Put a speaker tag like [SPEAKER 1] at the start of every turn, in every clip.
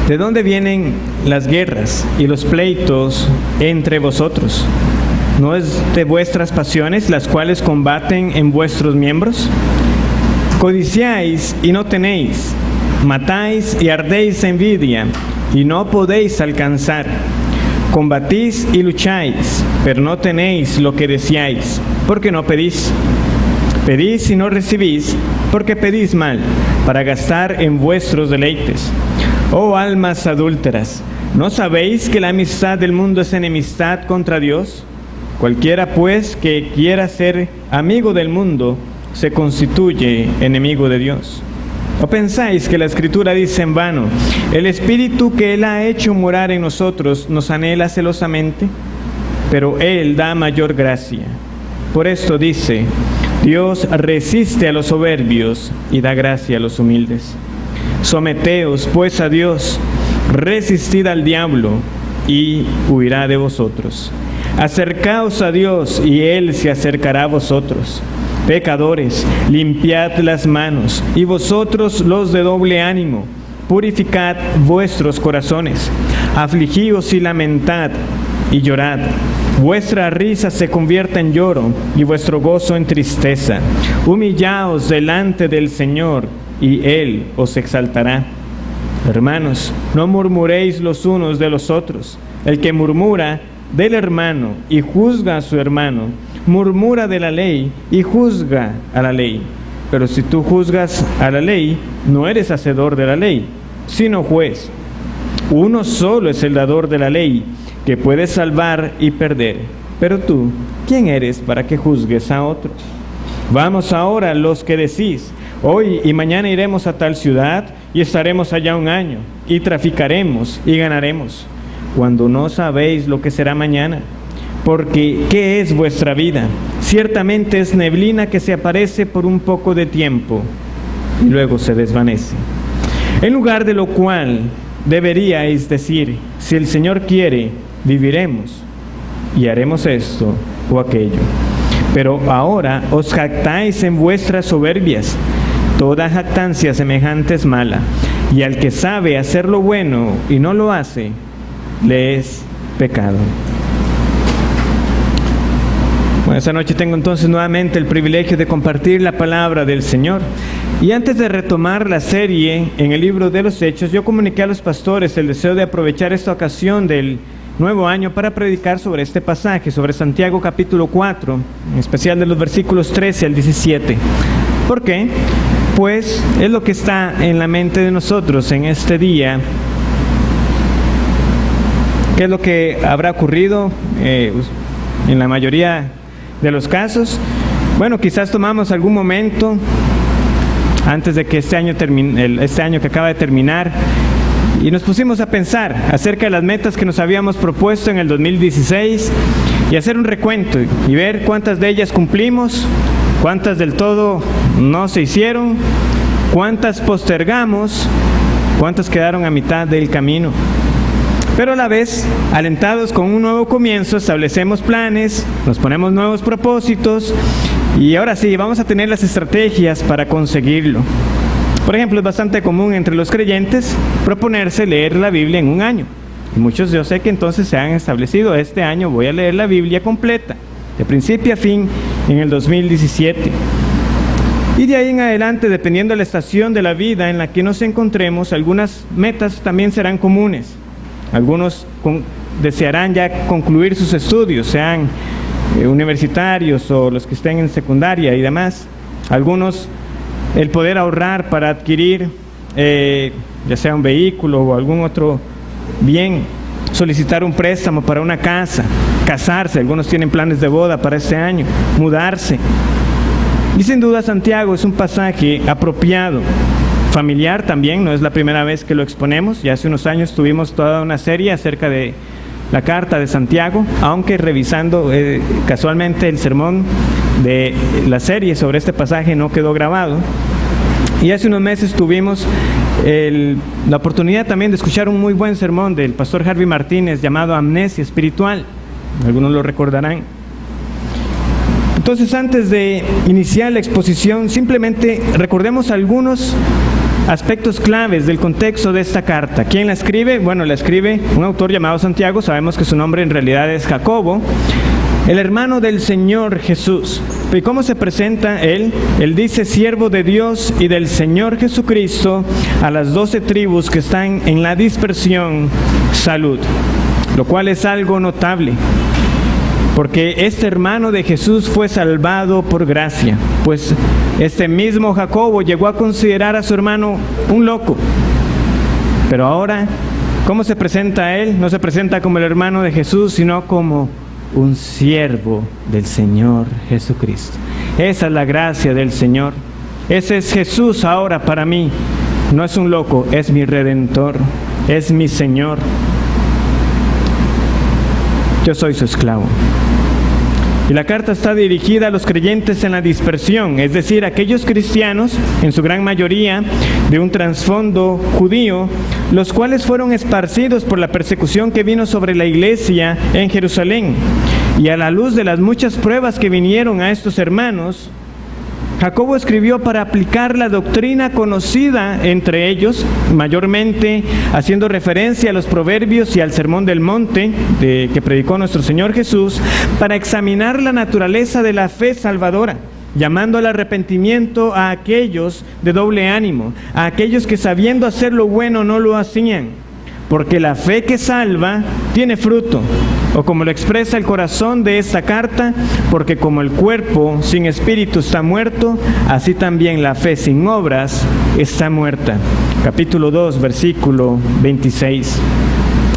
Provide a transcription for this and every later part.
[SPEAKER 1] ¿De dónde vienen las guerras y los pleitos entre vosotros? ¿No es de vuestras pasiones las cuales combaten en vuestros miembros? Codiciáis y no tenéis, matáis y ardéis de envidia y no podéis alcanzar. Combatís y lucháis, pero no tenéis lo que deseáis, porque no pedís. Pedís y no recibís, porque pedís mal, para gastar en vuestros deleites. Oh almas adúlteras, ¿no sabéis que la amistad del mundo es enemistad contra Dios? Cualquiera pues que quiera ser amigo del mundo, se constituye enemigo de Dios. ¿O pensáis que la Escritura dice en vano, el Espíritu que Él ha hecho morar en nosotros nos anhela celosamente? Pero Él da mayor gracia. Por esto dice, Dios resiste a los soberbios y da gracia a los humildes. Someteos pues a Dios, resistid al diablo y huirá de vosotros. Acercaos a Dios y Él se acercará a vosotros. Pecadores, limpiad las manos, y vosotros los de doble ánimo, purificad vuestros corazones. Afligíos y lamentad y llorad. Vuestra risa se convierta en lloro y vuestro gozo en tristeza. Humillaos delante del Señor y Él os exaltará. Hermanos, no murmuréis los unos de los otros. El que murmura del hermano y juzga a su hermano, murmura de la ley y juzga a la ley. Pero si tú juzgas a la ley, no eres hacedor de la ley, sino juez. Uno solo es el dador de la ley, que puede salvar y perder. Pero tú, ¿quién eres para que juzgues a otro? Vamos ahora los que decís, hoy y mañana iremos a tal ciudad y estaremos allá un año, y traficaremos y ganaremos, cuando no sabéis lo que será mañana. Porque, ¿qué es vuestra vida? Ciertamente es neblina que se aparece por un poco de tiempo y luego se desvanece. En lugar de lo cual deberíais decir, si el Señor quiere, viviremos y haremos esto o aquello. Pero ahora os jactáis en vuestras soberbias. Toda jactancia semejante es mala, y al que sabe hacer lo bueno y no lo hace, le es pecado. Bueno, esta noche tengo entonces nuevamente el privilegio de compartir la palabra del Señor. Y antes de retomar la serie en el libro de los Hechos, yo comuniqué a los pastores el deseo de aprovechar esta ocasión del nuevo año para predicar sobre este pasaje, sobre Santiago capítulo 4, en especial de los versículos 13 al 17. ¿Por qué? Pues es lo que está en la mente de nosotros en este día. ¿Qué es lo que habrá ocurrido en la mayoría de los casos? Bueno, quizás tomamos algún momento antes de que este año que acaba de terminar, y nos pusimos a pensar acerca de las metas que nos habíamos propuesto en el 2016 y hacer un recuento y ver cuántas de ellas cumplimos, cuántas del todo no se hicieron, cuántas postergamos, cuántas quedaron a mitad del camino. Pero a la vez, alentados con un nuevo comienzo, establecemos planes, nos ponemos nuevos propósitos y ahora sí, vamos a tener las estrategias para conseguirlo. Por ejemplo, es bastante común entre los creyentes proponerse leer la Biblia en un año. Y muchos yo sé que entonces se han establecido, este año voy a leer la Biblia completa, de principio a fin, en el 2017. Y de ahí en adelante, dependiendo de la estación de la vida en la que nos encontremos, algunas metas también serán comunes. Algunos desearán ya concluir sus estudios, sean universitarios o los que estén en secundaria y demás. Algunos el poder ahorrar para adquirir ya sea un vehículo o algún otro bien, solicitar un préstamo para una casa, casarse. Algunos tienen planes de boda para este año, mudarse. Y sin duda Santiago es un pasaje apropiado. Familiar también, no es la primera vez que lo exponemos. Ya hace unos años tuvimos toda una serie acerca de la carta de Santiago, aunque revisando casualmente el sermón de la serie sobre este pasaje no quedó grabado. Y hace unos meses tuvimos la oportunidad también de escuchar un muy buen sermón del pastor Harvey Martínez llamado Amnesia Espiritual. Algunos lo recordarán. Entonces, antes de iniciar la exposición, simplemente recordemos algunos aspectos claves del contexto de esta carta. ¿Quién la escribe? Bueno, la escribe un autor llamado Santiago. Sabemos que su nombre en realidad es Jacobo, el hermano del Señor Jesús. ¿Y cómo se presenta él? Él dice: siervo de Dios y del Señor Jesucristo, a las 12 tribus que están en la dispersión, salud. Lo cual es algo notable, porque este hermano de Jesús fue salvado por gracia, pues este mismo Jacobo llegó a considerar a su hermano un loco. Pero ahora, ¿cómo se presenta a él? No se presenta como el hermano de Jesús, sino como un siervo del Señor Jesucristo. Esa es la gracia del Señor. Ese es Jesús ahora para mí. No es un loco, es mi Redentor, es mi Señor. Yo soy su esclavo. Y la carta está dirigida a los creyentes en la dispersión, es decir, aquellos cristianos, en su gran mayoría, de un trasfondo judío, los cuales fueron esparcidos por la persecución que vino sobre la iglesia en Jerusalén. Y a la luz de las muchas pruebas que vinieron a estos hermanos, Jacobo escribió para aplicar la doctrina conocida entre ellos, mayormente haciendo referencia a los proverbios y al sermón del monte que predicó nuestro Señor Jesús, para examinar la naturaleza de la fe salvadora, llamando al arrepentimiento a aquellos de doble ánimo, a aquellos que sabiendo hacer lo bueno no lo hacían, porque la fe que salva tiene fruto. O como lo expresa el corazón de esta carta: porque como el cuerpo sin espíritu está muerto, así también la fe sin obras está muerta. Capítulo 2, versículo 26.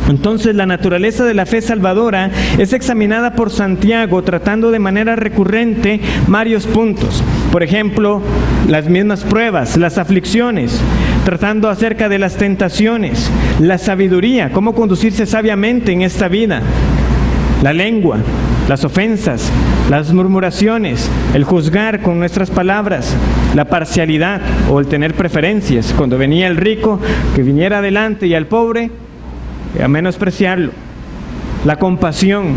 [SPEAKER 1] Entonces, la naturaleza de la fe salvadora es examinada por Santiago, tratando de manera recurrente varios puntos. Por ejemplo, las mismas pruebas, las aflicciones, tratando acerca de las tentaciones, la sabiduría, cómo conducirse sabiamente en esta vida, la lengua, las ofensas, las murmuraciones, el juzgar con nuestras palabras, la parcialidad o el tener preferencias, cuando venía el rico, que viniera adelante, y al pobre, a menospreciarlo, la compasión.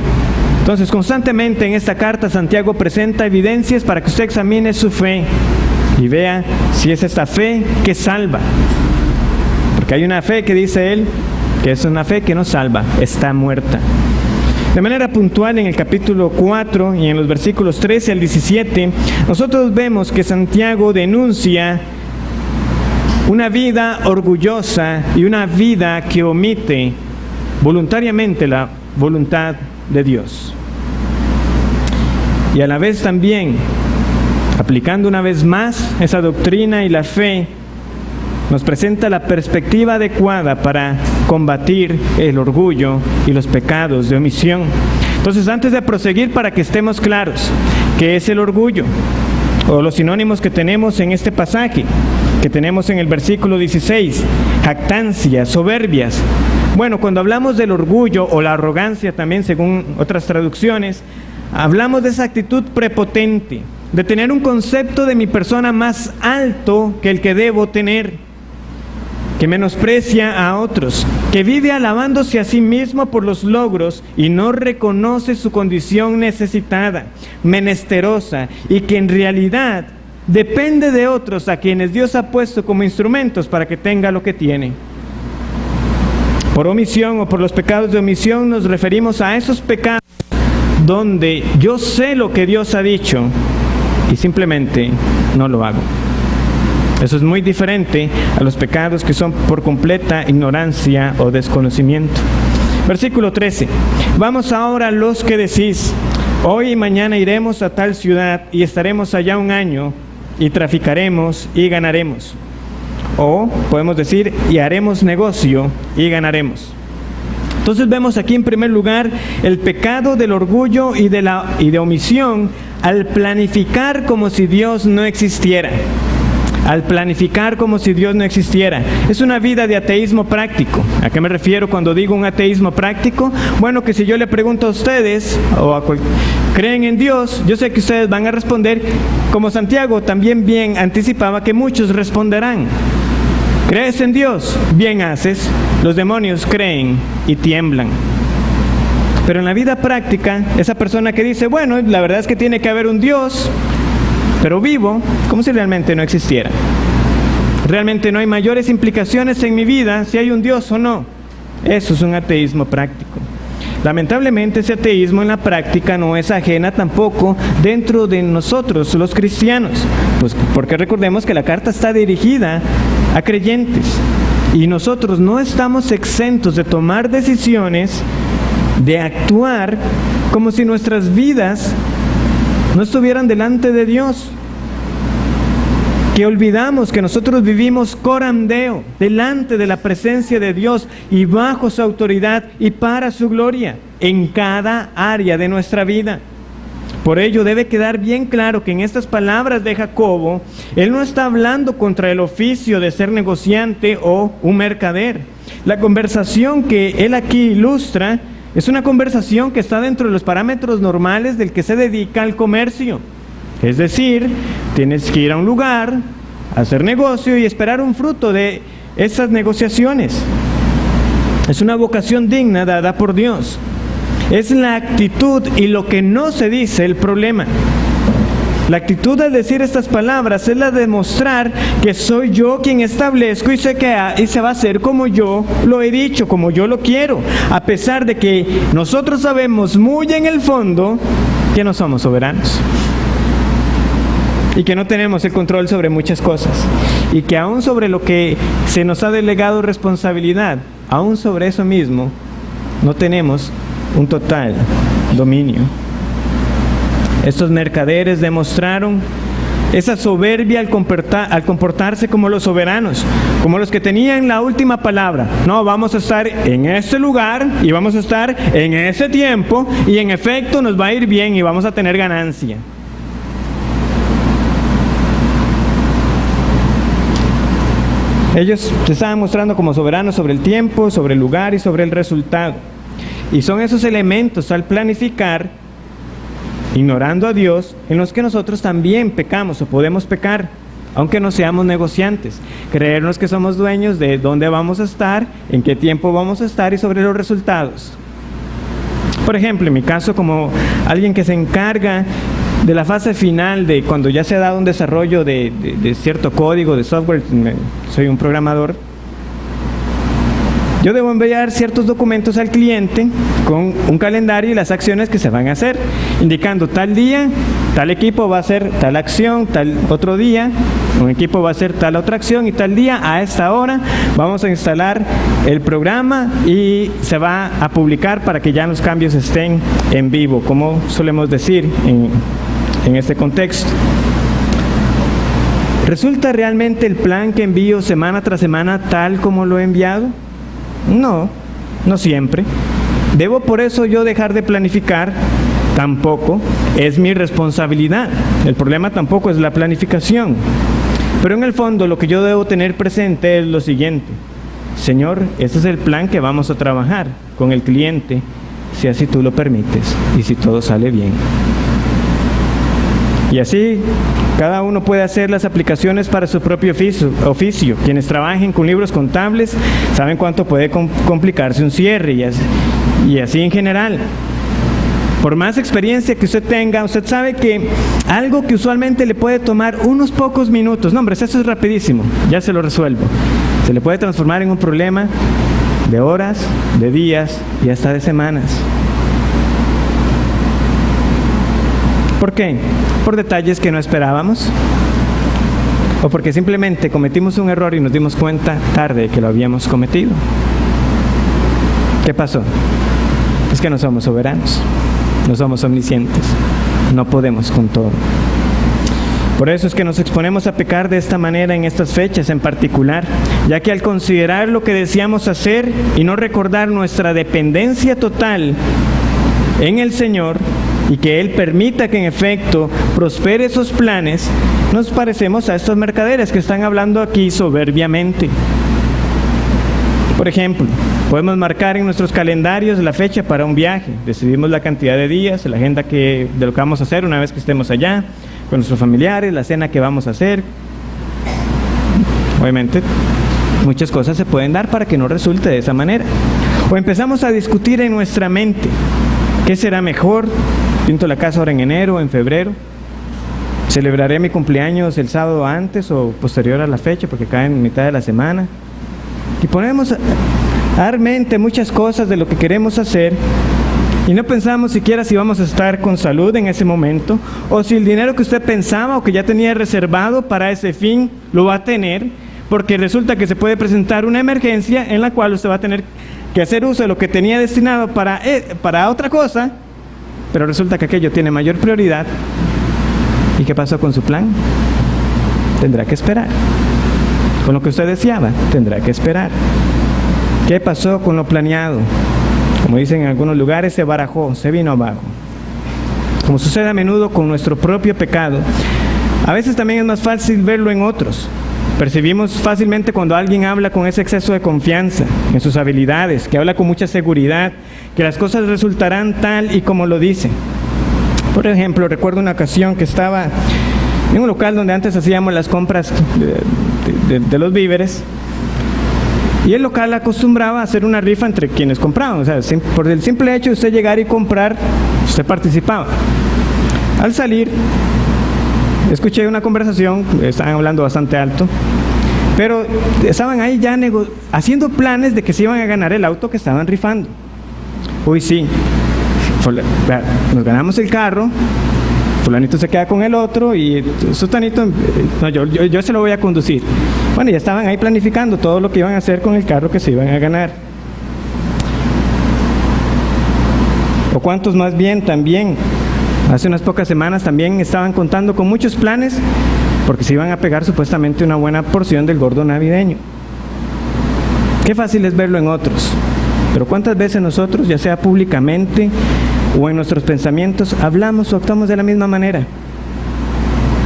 [SPEAKER 1] Entonces, constantemente en esta carta Santiago presenta evidencias para que usted examine su fe y vea si es esta fe que salva. Porque hay una fe que dice él que es una fe que no salva, está muerta. De manera puntual, en el capítulo 4 y en los versículos 13 al 17, nosotros vemos que Santiago denuncia una vida orgullosa y una vida que omite voluntariamente la voluntad de Dios. Y a la vez también, aplicando una vez más esa doctrina y la fe, nos presenta la perspectiva adecuada para combatir el orgullo y los pecados de omisión. Entonces, antes de proseguir, para que estemos claros, ¿qué es el orgullo? O los sinónimos que tenemos en este pasaje, que tenemos en el versículo 16, jactancia, soberbias. Bueno, cuando hablamos del orgullo o la arrogancia también, según otras traducciones, hablamos de esa actitud prepotente, de tener un concepto de mi persona más alto que el que debo tener, que menosprecia a otros, que vive alabándose a sí mismo por los logros y no reconoce su condición necesitada, menesterosa, y que en realidad depende de otros a quienes Dios ha puesto como instrumentos para que tenga lo que tiene. Por omisión o por los pecados de omisión nos referimos a esos pecados donde yo sé lo que Dios ha dicho y simplemente no lo hago. Eso es muy diferente a los pecados que son por completa ignorancia o desconocimiento. Versículo 13. Vamos ahora a los que decís: hoy y mañana iremos a tal ciudad y estaremos allá un año y traficaremos y ganaremos. O podemos decir: y haremos negocio y ganaremos. Entonces vemos aquí en primer lugar el pecado del orgullo y de omisión al planificar como si Dios no existiera. Al planificar como si Dios no existiera. Es una vida de ateísmo práctico. ¿A qué me refiero cuando digo un ateísmo práctico? Bueno, que si yo le pregunto a ustedes, ¿creen en Dios? Yo sé que ustedes van a responder, como Santiago también bien anticipaba, que muchos responderán: ¿crees en Dios? Bien haces. Los demonios creen y tiemblan. Pero en la vida práctica, esa persona que dice: bueno, la verdad es que tiene que haber un Dios, pero vivo, como si realmente no existiera. Realmente no hay mayores implicaciones en mi vida si hay un Dios o no. Eso es un ateísmo práctico. Lamentablemente ese ateísmo en la práctica no es ajena tampoco dentro de nosotros los cristianos, pues porque recordemos que la carta está dirigida a creyentes y nosotros no estamos exentos de tomar decisiones, de actuar como si nuestras vidas no estuvieran delante de Dios, que olvidamos que nosotros vivimos coram Deo, delante de la presencia de Dios y bajo su autoridad y para su gloria en cada área de nuestra vida. Por ello debe quedar bien claro que en estas palabras de Jacobo, él no está hablando contra el oficio de ser negociante o un mercader. La conversación que él aquí ilustra es una conversación que está dentro de los parámetros normales del que se dedica al comercio. Es decir, tienes que ir a un lugar, hacer negocio y esperar un fruto de esas negociaciones. Es una vocación digna dada por Dios. Es la actitud y lo que no se dice el problema. La actitud al decir estas palabras es la de demostrar que soy yo quien establezco y sé que y se va a hacer como yo lo he dicho, como yo lo quiero, a pesar de que nosotros sabemos muy en el fondo que no somos soberanos y que no tenemos el control sobre muchas cosas y que aún sobre lo que se nos ha delegado responsabilidad, aún sobre eso mismo no tenemos un total dominio. Estos mercaderes demostraron esa soberbia al comportarse como los soberanos, como los que tenían la última palabra. No, vamos a estar en este lugar y vamos a estar en ese tiempo y en efecto nos va a ir bien y vamos a tener ganancia. Ellos se estaban mostrando como soberanos sobre el tiempo, sobre el lugar y sobre el resultado. Y son esos elementos al planificar, ignorando a Dios, en los que nosotros también pecamos o podemos pecar, aunque no seamos negociantes. Creernos que somos dueños de dónde vamos a estar, en qué tiempo vamos a estar y sobre los resultados. Por ejemplo, en mi caso, como alguien que se encarga de la fase final de cuando ya se ha dado un desarrollo de cierto código, de software, soy un programador, yo debo enviar ciertos documentos al cliente con un calendario y las acciones que se van a hacer, indicando tal día, tal equipo va a hacer tal acción, tal otro día, un equipo va a hacer tal otra acción y tal día, a esta hora, vamos a instalar el programa y se va a publicar para que ya los cambios estén en vivo, como solemos decir en este contexto. ¿Resulta realmente el plan que envío semana tras semana tal como lo he enviado? No, no siempre. ¿Debo por eso yo dejar de planificar? Tampoco. Es mi responsabilidad. El problema tampoco es la planificación. Pero en el fondo lo que yo debo tener presente es lo siguiente. Señor, este es el plan que vamos a trabajar con el cliente, si así tú lo permites y si todo sale bien. Y así cada uno puede hacer las aplicaciones para su propio oficio. Quienes trabajen con libros contables saben cuánto puede complicarse un cierre y así en general. Por más experiencia que usted tenga, usted sabe que algo que usualmente le puede tomar unos pocos minutos, no hombre, eso es rapidísimo, ya se lo resuelvo. Se le puede transformar en un problema de horas, de días y hasta de semanas. ¿Por qué? Por detalles que no esperábamos o porque simplemente cometimos un error y nos dimos cuenta tarde que lo habíamos cometido. ¿Qué pasó? Es que no somos soberanos, no somos omniscientes, no podemos con todo. Por eso es que nos exponemos a pecar de esta manera en estas fechas en particular, ya que al considerar lo que deseamos hacer y no recordar nuestra dependencia total en el Señor, y que Él permita que en efecto prospere esos planes, nos parecemos a estos mercaderes que están hablando aquí soberbiamente. Por ejemplo, podemos marcar en nuestros calendarios la fecha para un viaje, decidimos la cantidad de días, la agenda de lo que vamos a hacer una vez que estemos allá, con nuestros familiares, la cena que vamos a hacer. Obviamente, muchas cosas se pueden dar para que no resulte de esa manera. O empezamos a discutir en nuestra mente, ¿qué será mejor? ¿Pinto la casa ahora en enero o en febrero? celebraré mi cumpleaños el sábado antes o posterior a la fecha porque cae en mitad de la semana. Y ponemos a dar mente muchas cosas de lo que queremos hacer y no pensamos siquiera si vamos a estar con salud en ese momento o si el dinero que usted pensaba o que ya tenía reservado para ese fin lo va a tener, porque resulta que se puede presentar una emergencia en la cual usted va a tener que hacer uso de lo que tenía destinado para otra cosa, pero resulta que aquello tiene mayor prioridad. ¿Y qué pasó con su plan? Tendrá que esperar. Con lo que usted deseaba, tendrá que esperar. ¿Qué pasó con lo planeado? Como dicen en algunos lugares, se barajó, se vino abajo. Como sucede a menudo con nuestro propio pecado, a veces también es más fácil verlo en otros. Percibimos fácilmente cuando alguien habla con ese exceso de confianza en sus habilidades, que habla con mucha seguridad, que las cosas resultarán tal y como lo dice. Por ejemplo, recuerdo una ocasión que estaba en un local donde antes hacíamos las compras de los víveres, y el local acostumbraba a hacer una rifa entre quienes compraban. O sea, por el simple hecho de usted llegar y comprar, usted participaba. Al salir, escuché una conversación, estaban hablando bastante alto, pero estaban ahí ya haciendo planes de que se iban a ganar el auto que estaban rifando. Uy, sí, nos ganamos el carro, fulanito se queda con el otro y sutanito, no, yo se lo voy a conducir. Bueno, ya estaban ahí planificando todo lo que iban a hacer con el carro que se iban a ganar. O cuántos más bien también, hace unas pocas semanas también estaban contando con muchos planes porque se iban a pegar supuestamente una buena porción del gordo navideño. Qué fácil es verlo en otros, pero cuántas veces nosotros, ya sea públicamente o en nuestros pensamientos, hablamos o actuamos de la misma manera.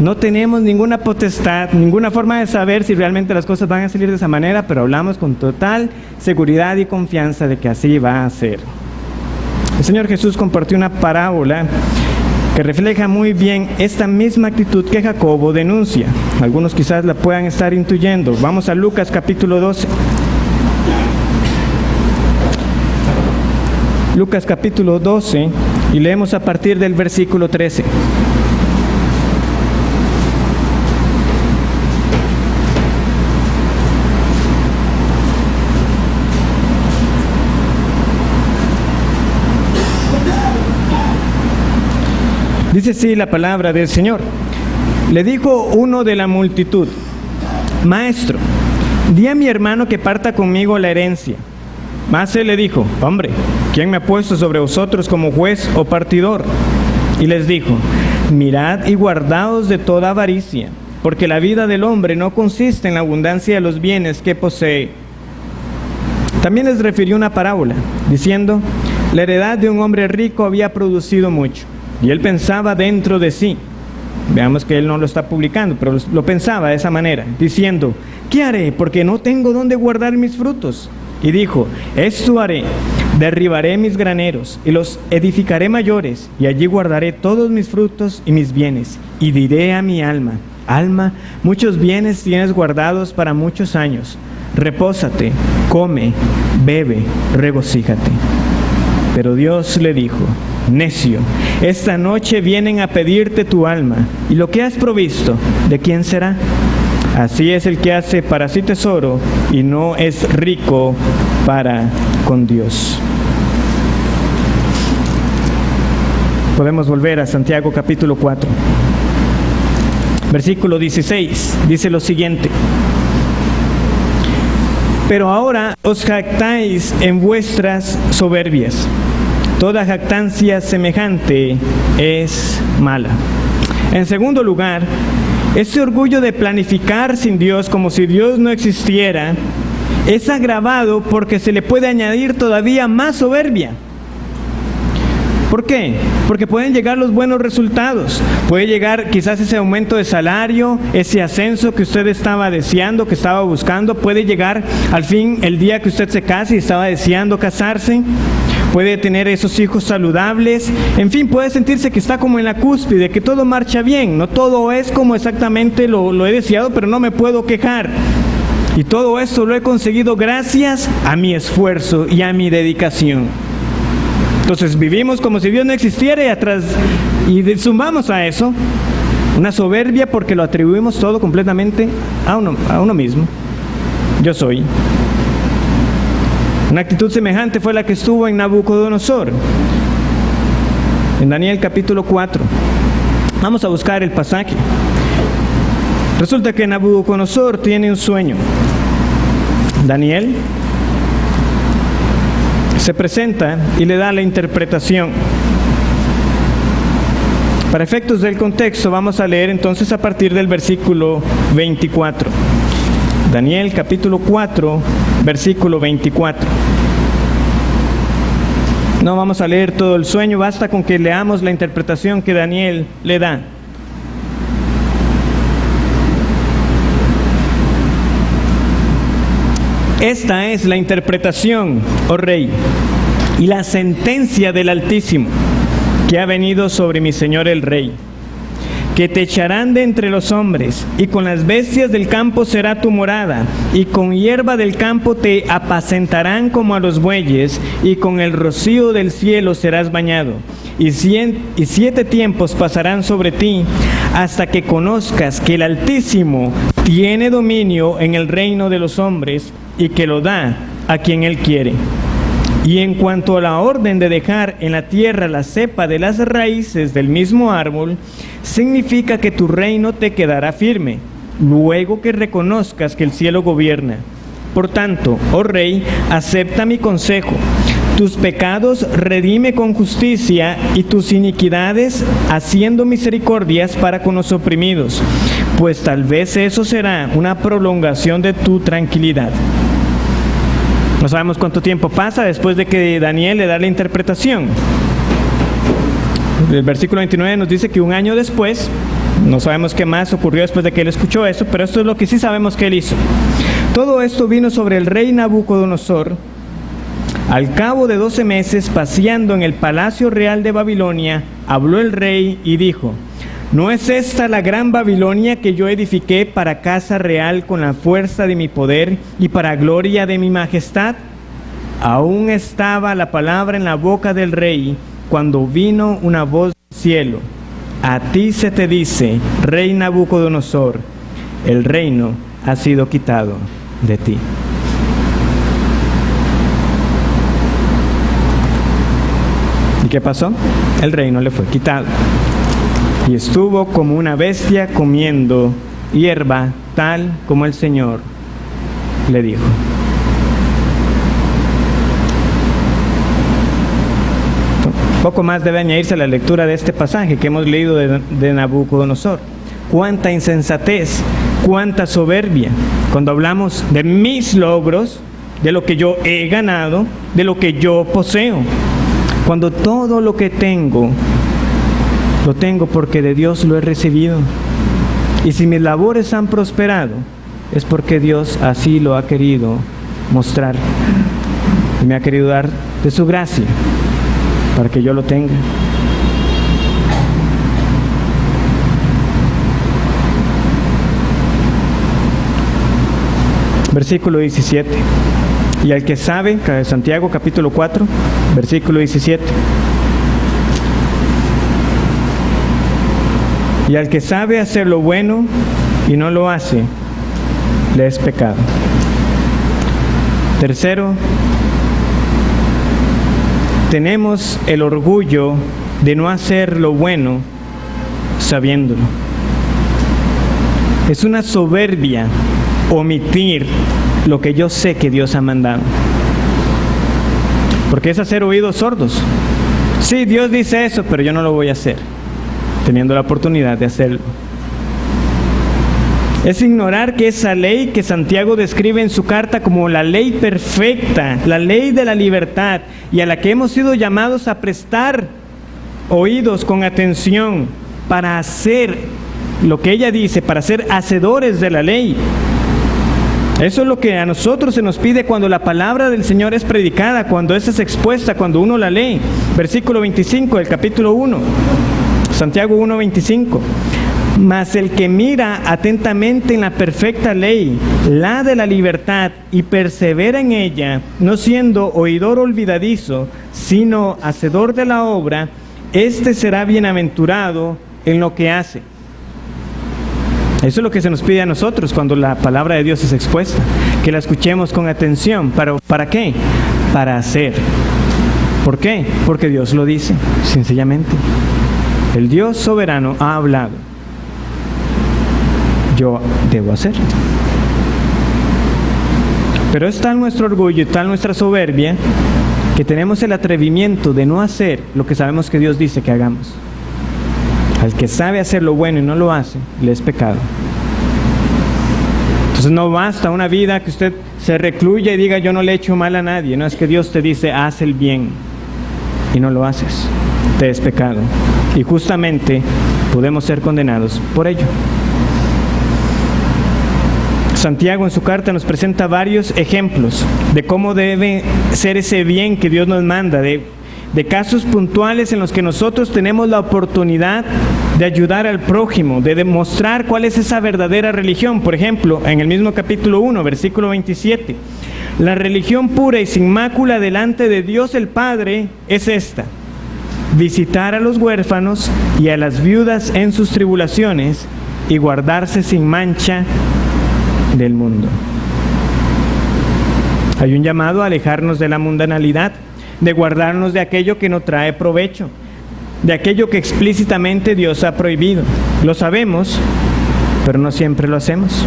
[SPEAKER 1] No tenemos ninguna potestad, ninguna forma de saber si realmente las cosas van a salir de esa manera, pero hablamos con total seguridad y confianza de que así va a ser. El Señor Jesús compartió una parábola que refleja muy bien esta misma actitud que Jacobo denuncia. Algunos quizás la puedan estar intuyendo. Vamos a Lucas capítulo 12. Lucas capítulo 12 y leemos a partir del versículo 13. Dice así la palabra del Señor. Le dijo uno de la multitud: Maestro, di a mi hermano que parta conmigo la herencia. Mas él le dijo: Hombre, ¿quién me ha puesto sobre vosotros como juez o partidor? Y les dijo: Mirad y guardaos de toda avaricia, porque la vida del hombre no consiste en la abundancia de los bienes que posee. También les refirió una parábola, diciendo: La heredad de un hombre rico había producido mucho. Y él pensaba dentro de sí. Veamos que él no lo está publicando, pero lo pensaba de esa manera, diciendo: ¿Qué haré? Porque no tengo dónde guardar mis frutos. Y dijo: Esto haré, derribaré mis graneros y los edificaré mayores, y allí guardaré todos mis frutos y mis bienes. Y diré a mi alma: Alma, muchos bienes tienes guardados para muchos años. Repósate, come, bebe, regocíjate. Pero Dios le dijo: Necio, esta noche vienen a pedirte tu alma, y lo que has provisto, ¿de quién será? Así es el que hace para sí tesoro y no es rico para con Dios. Podemos volver a Santiago capítulo 4. Versículo 16, dice lo siguiente: Pero ahora os jactáis en vuestras soberbias. Toda jactancia semejante es mala. En segundo lugar, ese orgullo de planificar sin Dios, como si Dios no existiera, es agravado porque se le puede añadir todavía más soberbia. ¿Por qué? Porque pueden llegar los buenos resultados. Puede llegar quizás ese aumento de salario, ese ascenso que usted estaba deseando, que estaba buscando. Puede llegar al fin el día que usted se case y estaba deseando casarse. Puede tener esos hijos saludables. En fin, puede sentirse que está como en la cúspide, que todo marcha bien. No todo es como exactamente lo he deseado, pero no me puedo quejar. Y todo esto lo he conseguido gracias a mi esfuerzo y a mi dedicación. Entonces vivimos como si Dios no existiera y sumamos a eso Una soberbia porque lo atribuimos todo completamente a uno mismo. Yo soy. Una actitud semejante fue la que estuvo en Nabucodonosor, en Daniel capítulo 4. Vamos a buscar el pasaje. Resulta que Nabucodonosor tiene un sueño. Daniel se presenta y le da la interpretación. Para efectos del contexto, vamos a leer entonces a partir del versículo 24. Daniel capítulo 4, versículo 24. No vamos a leer todo el sueño, basta con que leamos la interpretación que Daniel le da. Esta es la interpretación, oh rey, y la sentencia del Altísimo que ha venido sobre mi señor el rey, que te echarán de entre los hombres, y con las bestias del campo será tu morada, y con hierba del campo te apacentarán como a los bueyes, y con el rocío del cielo serás bañado, y 7 tiempos pasarán sobre ti, hasta que conozcas que el Altísimo tiene dominio en el reino de los hombres, y que lo da a quien Él quiere. Y en cuanto a la orden de dejar en la tierra la cepa de las raíces del mismo árbol, significa que tu reino te quedará firme, luego que reconozcas que el cielo gobierna. Por tanto, oh rey, acepta mi consejo. Tus pecados redime con justicia, y tus iniquidades haciendo misericordias para con los oprimidos, pues tal vez eso será una prolongación de tu tranquilidad. No sabemos cuánto tiempo pasa después de que Daniel le da la interpretación. El versículo 29 nos dice que un año después, no sabemos qué más ocurrió después de que él escuchó eso, pero esto es lo que sí sabemos que él hizo. Todo esto vino sobre el rey Nabucodonosor. Al cabo de 12 meses, paseando en el palacio real de Babilonia, habló el rey y dijo: ¿no es esta la gran Babilonia que yo edifiqué para casa real con la fuerza de mi poder y para gloria de mi majestad? Aún estaba la palabra en la boca del rey cuando vino una voz del cielo: a ti se te dice, rey Nabucodonosor, el reino ha sido quitado de ti. ¿Y qué pasó? El reino le fue quitado. Y estuvo como una bestia comiendo hierba, tal como el Señor le dijo. Poco más debe añadirse a la lectura de este pasaje que hemos leído de Nabucodonosor. Cuánta insensatez, cuánta soberbia, cuando hablamos de mis logros, de lo que yo he ganado, de lo que yo poseo. Cuando todo lo que tengo, lo tengo porque de Dios lo he recibido. Y si mis labores han prosperado, es porque Dios así lo ha querido mostrar. Y me ha querido dar de su gracia para que yo lo tenga. Versículo 17. Y al que sabe, Santiago capítulo 4, versículo 17. Y al que sabe hacer lo bueno y no lo hace, le es pecado. Tercero, tenemos el orgullo de no hacer lo bueno sabiéndolo. Es una soberbia omitir lo que yo sé que Dios ha mandado. Porque es hacer oídos sordos. Sí, Dios dice eso, pero yo no lo voy a hacer, teniendo la oportunidad de hacerlo. Es ignorar que esa ley que Santiago describe en su carta como la ley perfecta, la ley de la libertad, y a la que hemos sido llamados a prestar oídos con atención para hacer lo que ella dice, para ser hacedores de la ley. Eso es lo que a nosotros se nos pide cuando la palabra del Señor es predicada, cuando esa es expuesta, cuando uno la lee. Versículo 25 del capítulo 1, Santiago 1:25. Mas el que mira atentamente en la perfecta ley, la de la libertad, y persevera en ella, no siendo oidor olvidadizo, sino hacedor de la obra, éste será bienaventurado en lo que hace. Eso es lo que se nos pide a nosotros cuando la palabra de Dios es expuesta, que la escuchemos con atención. ¿Para qué? Para hacer. ¿Por qué? Porque Dios lo dice, sencillamente. El Dios soberano ha hablado. Yo debo hacer. Pero es tal nuestro orgullo y tal nuestra soberbia que tenemos el atrevimiento de no hacer lo que sabemos que Dios dice que hagamos. Al que sabe hacer lo bueno y no lo hace, le es pecado. Entonces no basta una vida que usted se recluya y diga yo no le he hecho mal a nadie. No, es que Dios te dice haz el bien y no lo haces, te es pecado. Y justamente podemos ser condenados por ello. Santiago en su carta nos presenta varios ejemplos de cómo debe ser ese bien que Dios nos manda, de casos puntuales en los que nosotros tenemos la oportunidad de ayudar al prójimo, de demostrar cuál es esa verdadera religión. Por ejemplo, en el mismo capítulo 1, versículo 27, la religión pura y sin mácula delante de Dios el Padre es esta: visitar a los huérfanos y a las viudas en sus tribulaciones y guardarse sin mancha del mundo. Hay un llamado a alejarnos de la mundanalidad, de guardarnos de aquello que no trae provecho, de aquello que explícitamente Dios ha prohibido. Lo sabemos, pero no siempre lo hacemos.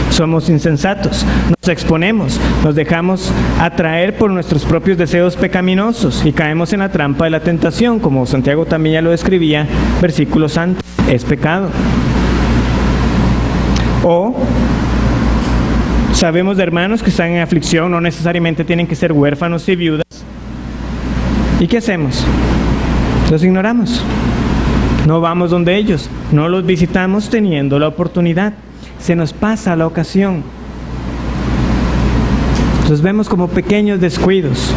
[SPEAKER 1] Somos insensatos, nos exponemos, nos dejamos atraer por nuestros propios deseos pecaminosos y caemos en la trampa de la tentación, como Santiago también ya lo describía, versículos antes. Es pecado. O sabemos de hermanos que están en aflicción, no necesariamente tienen que ser huérfanos y viudas. ¿Y qué hacemos? Los ignoramos. No vamos donde ellos, no los visitamos teniendo la oportunidad. Se nos pasa la ocasión. Los vemos como pequeños descuidos.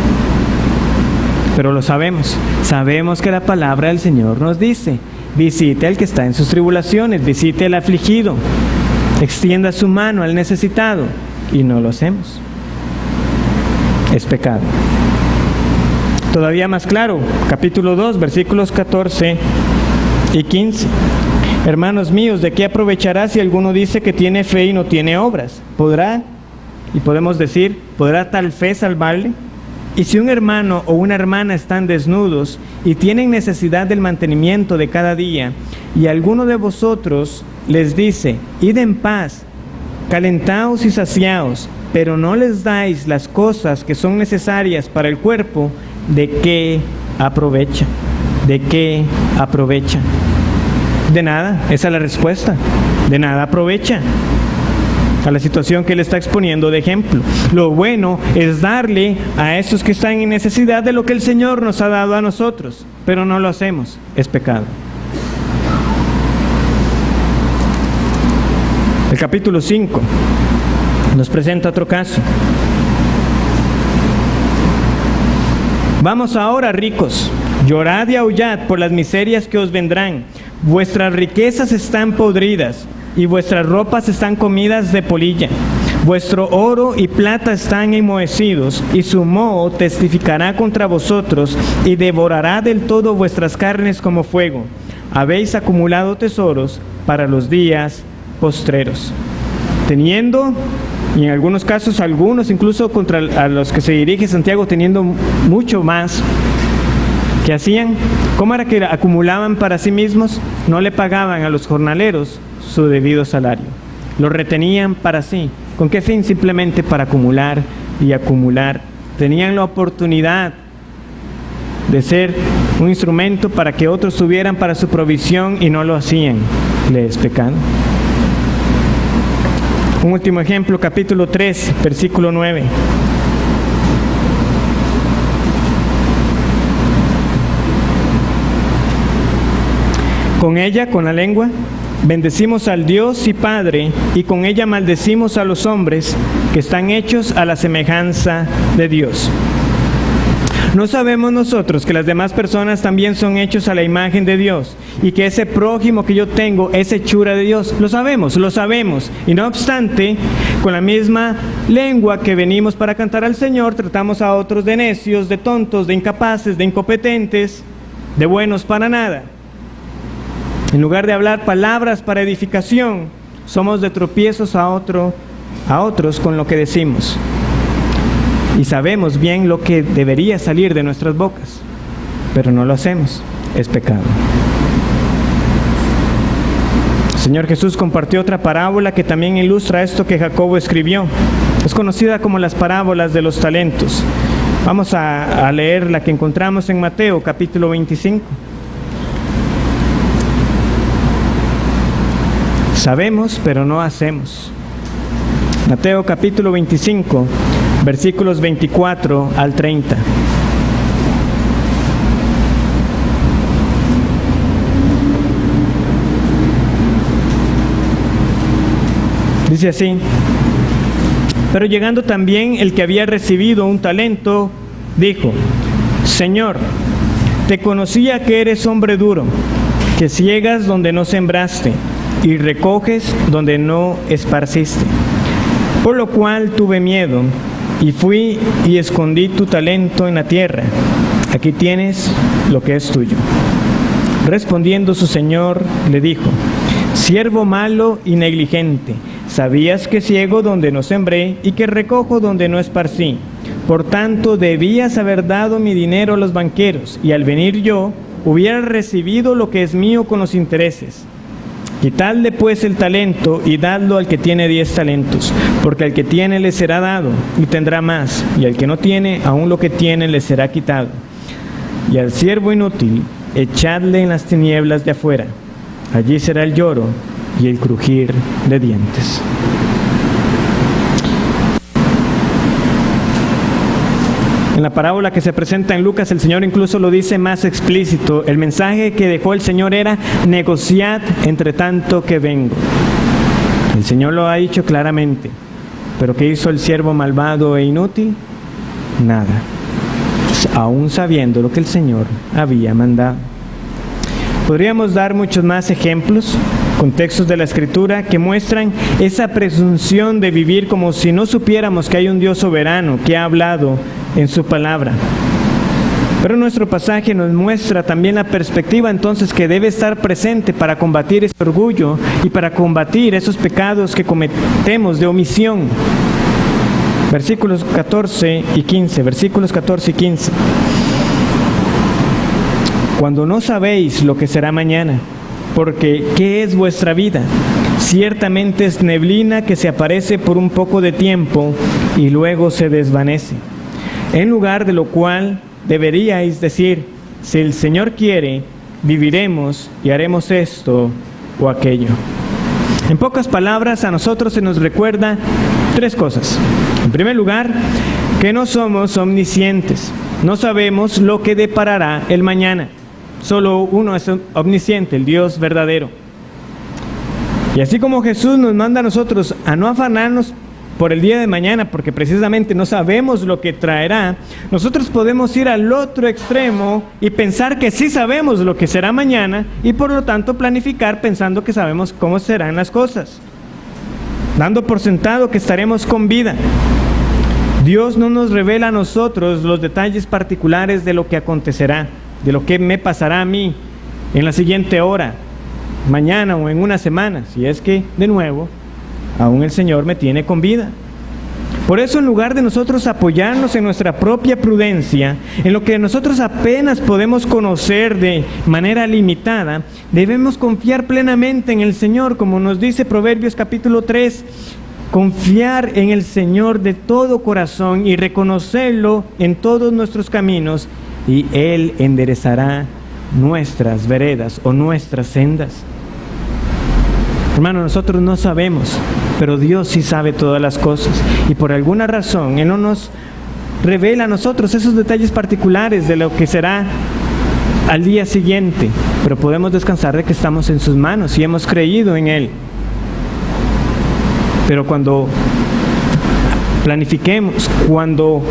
[SPEAKER 1] Pero lo sabemos. Sabemos que la palabra del Señor nos dice: visite al que está en sus tribulaciones, visite al afligido, extienda su mano al necesitado. Y no lo hacemos. Es pecado. Todavía más claro, capítulo 2, versículos 14 y 15. Hermanos míos, ¿de qué aprovechará si alguno dice que tiene fe y no tiene obras? ¿Podrá? Y podemos decir, ¿podrá tal fe salvarle? Y si un hermano o una hermana están desnudos y tienen necesidad del mantenimiento de cada día, y alguno de vosotros les dice: id en paz, calentaos y saciaos, pero no les dais las cosas que son necesarias para el cuerpo, ¿de qué aprovecha? ¿De qué aprovecha? De nada, esa es la respuesta. De nada aprovecha a la situación que él está exponiendo de ejemplo. Lo bueno es darle a estos que están en necesidad de lo que el Señor nos ha dado a nosotros, pero no lo hacemos. Es pecado. El capítulo 5 nos presenta otro caso. Vamos ahora, ricos, llorad y aullad por las miserias que os vendrán. Vuestras riquezas están podridas y vuestras ropas están comidas de polilla. Vuestro oro y plata están enmohecidos, y su moho testificará contra vosotros y devorará del todo vuestras carnes como fuego. Habéis acumulado tesoros para los días postreros. Teniendo, y en algunos casos algunos, incluso contra a los que se dirige Santiago, teniendo mucho más, ¿qué hacían? ¿Cómo era que acumulaban para sí mismos? No le pagaban a los jornaleros su debido salario. Lo retenían para sí. ¿Con qué fin? Simplemente para acumular y acumular. Tenían la oportunidad de ser un instrumento para que otros tuvieran para su provisión y no lo hacían. Les es pecado. Un último ejemplo, capítulo 3, versículo 9. Con ella, con la lengua, bendecimos al Dios y Padre, y con ella maldecimos a los hombres que están hechos a la semejanza de Dios. ¿No sabemos nosotros que las demás personas también son hechos a la imagen de Dios y que ese prójimo que yo tengo es hechura de Dios? Lo sabemos. Y no obstante, con la misma lengua que venimos para cantar al Señor, tratamos a otros de necios, de tontos, de incapaces, de incompetentes, de buenos para nada. En lugar de hablar palabras para edificación, somos de tropiezos a otros con lo que decimos. Y sabemos bien lo que debería salir de nuestras bocas, pero no lo hacemos. Es pecado. El Señor Jesús compartió otra parábola que también ilustra esto que Jacobo escribió. Es conocida como las parábolas de los talentos. Vamos a leer la que encontramos en Mateo, capítulo 25. Sabemos, pero no hacemos. Mateo, capítulo 25, versículos 24 al 30. Dice así: pero llegando también el que había recibido un talento, dijo: Señor, te conocía que eres hombre duro, que ciegas donde no sembraste y recoges donde no esparciste. Por lo cual tuve miedo y fui y escondí tu talento en la tierra. Aquí tienes lo que es tuyo. Respondiendo su señor le dijo: siervo malo y negligente, sabías que ciego donde no sembré y que recojo donde no esparcí. Por tanto, debías haber dado mi dinero a los banqueros, y al venir yo, hubiera recibido lo que es mío con los intereses. Quitadle pues el talento y dadlo al que tiene 10 talentos, porque al que tiene le será dado y tendrá más, y al que no tiene, aún lo que tiene le será quitado. Y al siervo inútil, echadle en las tinieblas de afuera. Allí será el lloro y el crujir de dientes. En la parábola que se presenta en Lucas, el Señor incluso lo dice más explícito. El mensaje que dejó el Señor era: negociad entre tanto que vengo. El Señor lo ha dicho claramente. ¿Pero qué hizo el siervo malvado e inútil? Nada, aún sabiendo lo que el Señor había mandado. Podríamos dar muchos más ejemplos, contextos de la Escritura que muestran esa presunción de vivir como si no supiéramos que hay un Dios soberano que ha hablado en su palabra. Pero nuestro pasaje nos muestra también la perspectiva entonces que debe estar presente para combatir ese orgullo y para combatir esos pecados que cometemos de omisión. Versículos 14 y 15. Cuando no sabéis lo que será mañana, porque ¿qué es vuestra vida? Ciertamente es neblina que se aparece por un poco de tiempo y luego se desvanece. En lugar de lo cual deberíais decir: si el Señor quiere, viviremos y haremos esto o aquello. En pocas palabras, a nosotros se nos recuerda 3 cosas. En primer lugar, que no somos omniscientes. No sabemos lo que deparará el mañana. Solo uno es omnisciente, el Dios verdadero. Y así como Jesús nos manda a nosotros a no afanarnos por el día de mañana, porque precisamente no sabemos lo que traerá, nosotros podemos ir al otro extremo y pensar que sí sabemos lo que será mañana y por lo tanto planificar pensando que sabemos cómo serán las cosas, dando por sentado que estaremos con vida. Dios no nos revela a nosotros los detalles particulares de lo que acontecerá, de lo que me pasará a mí en la siguiente hora, mañana o en una semana, si es que, de nuevo, aún el Señor me tiene con vida. Por eso, en lugar de nosotros apoyarnos en nuestra propia prudencia, en lo que nosotros apenas podemos conocer de manera limitada, debemos confiar plenamente en el Señor, como nos dice Proverbios capítulo 3, confiar en el Señor de todo corazón y reconocerlo en todos nuestros caminos, y Él enderezará nuestras veredas o nuestras sendas. Hermano, nosotros no sabemos, pero Dios sí sabe todas las cosas, y por alguna razón Él no nos revela a nosotros esos detalles particulares de lo que será al día siguiente, pero podemos descansar de que estamos en sus manos y hemos creído en Él. Pero cuando planifiquemos, cuando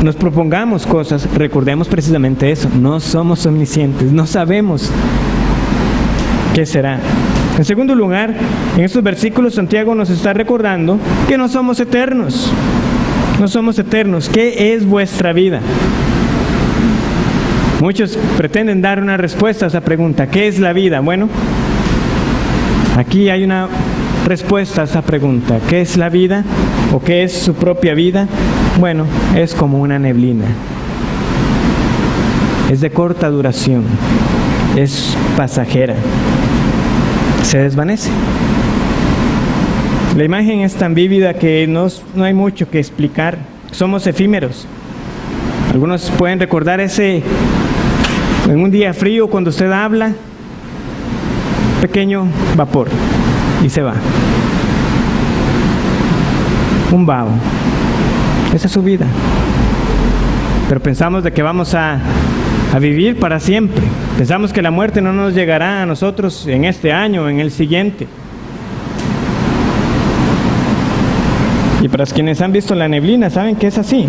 [SPEAKER 1] nos propongamos cosas, recordemos precisamente eso: no somos omniscientes, no sabemos qué será. En segundo lugar, en estos versículos Santiago nos está recordando que no somos eternos. No somos eternos. ¿Qué es vuestra vida? Muchos pretenden dar una respuesta a esa pregunta. ¿Qué es la vida? Bueno, Aquí hay una respuesta a esa pregunta. ¿Qué es la vida? ¿O qué es su propia vida? Bueno, es como una neblina. Es de corta duración. Es pasajera. Se desvanece. La imagen es tan vívida que no hay mucho que explicar. Somos efímeros. Algunos pueden recordar ese, en un día frío, cuando usted habla, pequeño vapor y se va. Un vaho. Esa es su vida. Pero pensamos de que vamos a vivir para siempre. Pensamos que la muerte no nos llegará a nosotros en este año o en el siguiente. Y para quienes han visto la neblina, saben que es así.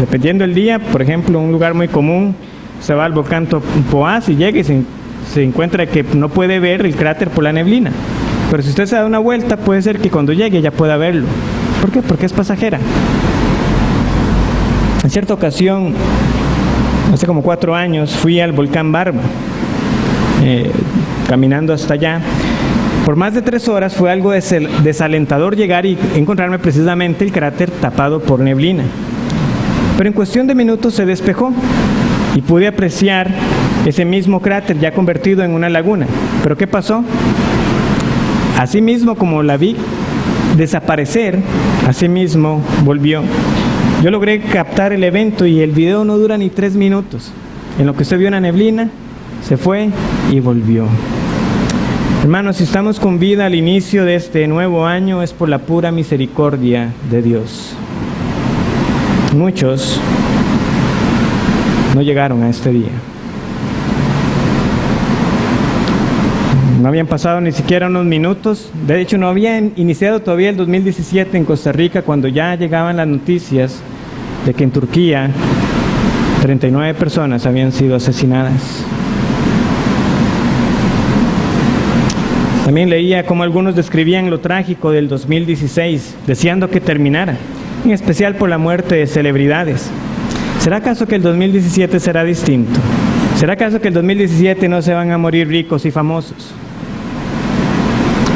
[SPEAKER 1] Dependiendo del día, por ejemplo, un lugar muy común, se va al volcán Poás y llega y se encuentra que no puede ver el cráter por la neblina. Pero si usted se da una vuelta, puede ser que cuando llegue ya pueda verlo. ¿Por qué? Porque es pasajera. En cierta ocasión, hace como 4 años, fui al volcán Barba, caminando hasta allá. Por más de 3 horas fue algo desalentador llegar y encontrarme precisamente el cráter tapado por neblina. Pero en cuestión de minutos se despejó y pude apreciar ese mismo cráter ya convertido en una laguna. ¿Pero qué pasó? Así mismo como la vi desaparecer, así mismo volvió. Yo logré captar el evento y el video no dura ni 3 minutos. En lo que usted vio una neblina, se fue y volvió. Hermanos, si estamos con vida al inicio de este nuevo año, es por la pura misericordia de Dios. Muchos no llegaron a este día. No habían pasado ni siquiera unos minutos. De hecho, no habían iniciado todavía el 2017 en Costa Rica cuando ya llegaban las noticias de que en Turquía 39 personas habían sido asesinadas. También leía cómo algunos describían lo trágico del 2016, deseando que terminara, en especial por la muerte de celebridades. ¿Será acaso que el 2017 será distinto? ¿Será acaso que el 2017 no se van a morir ricos y famosos?